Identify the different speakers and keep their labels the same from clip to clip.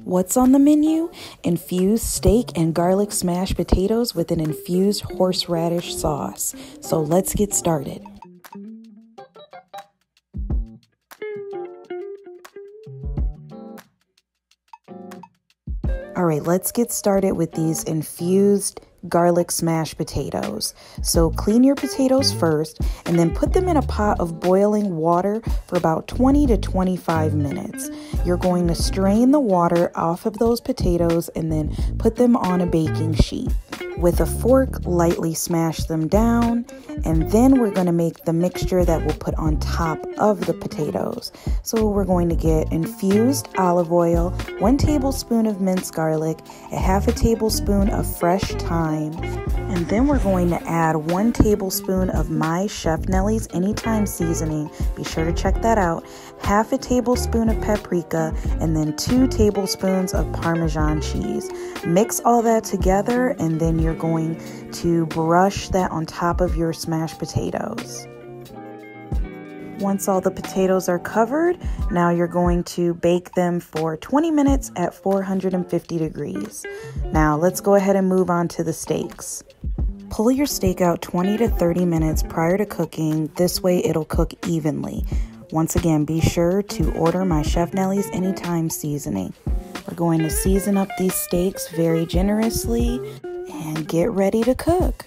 Speaker 1: What's on the menu? Infused steak and garlic smashed potatoes with an infused horseradish sauce. So let's get started. All right, let's get started with these infused garlic smashed potatoes. So clean your potatoes first and then put them in a pot of boiling water for about 20 to 25 minutes. You're going to strain the water off of those potatoes and then put them on a baking sheet. With a fork, lightly smash them down, and then we're going to make the mixture that we'll put on top of the potatoes. So we're going to get infused olive oil, 1 tablespoon of minced garlic, a half a tablespoon of fresh thyme, and then we're going to add 1 tablespoon of my Chef Nellie's Anytime seasoning. Be sure to check that out. Half a tablespoon of paprika, and then 2 tablespoons of Parmesan cheese. Mix all that together, and then you're going to brush that on top of your smashed potatoes. Once all the potatoes are covered, now you're going to bake them for 20 minutes at 450 degrees. Now let's go ahead and move on to the steaks. Pull your steak out 20 to 30 minutes prior to cooking. This way it'll cook evenly. Once again, be sure to order my Chef Nellie's Anytime seasoning. We're going to season up these steaks very generously and get ready to cook.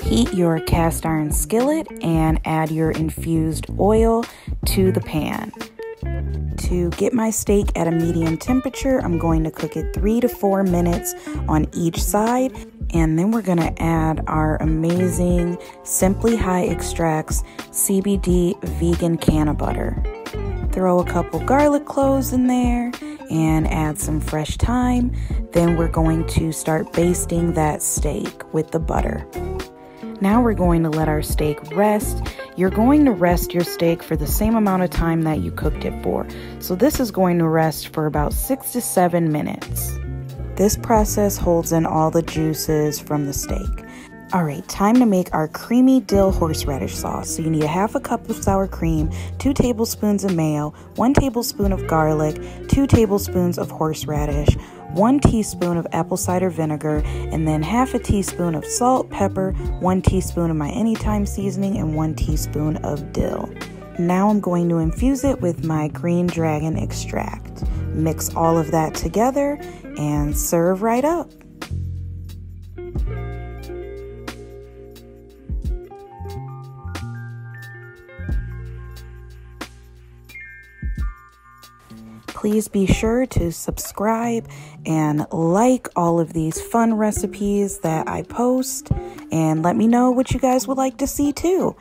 Speaker 1: Heat your cast iron skillet and add your infused oil to the pan. To get my steak at a medium temperature, I'm going to cook it 3 to 4 minutes on each side, and then we're going to add our amazing Simply High Extracts CBD vegan can of butter. Throw a couple garlic cloves in there and add some fresh thyme. Then we're going to start basting that steak with the butter. Now we're going to let our steak rest. You're going to rest your steak for the same amount of time that you cooked it for. So this is going to rest for about 6 to 7 minutes. This process holds in all the juices from the steak. All right, time to make our creamy dill horseradish sauce. So you need a half a cup of sour cream, 2 tablespoons of mayo, 1 tablespoon of garlic, 2 tablespoons of horseradish, 1 teaspoon of apple cider vinegar, and then half a teaspoon of salt, pepper, 1 teaspoon of my Anytime seasoning, and 1 teaspoon of dill. Now I'm going to infuse it with my green dragon extract. Mix all of that together and serve right up. Please be sure to subscribe and like all of these fun recipes that I post, and let me know what you guys would like to see too.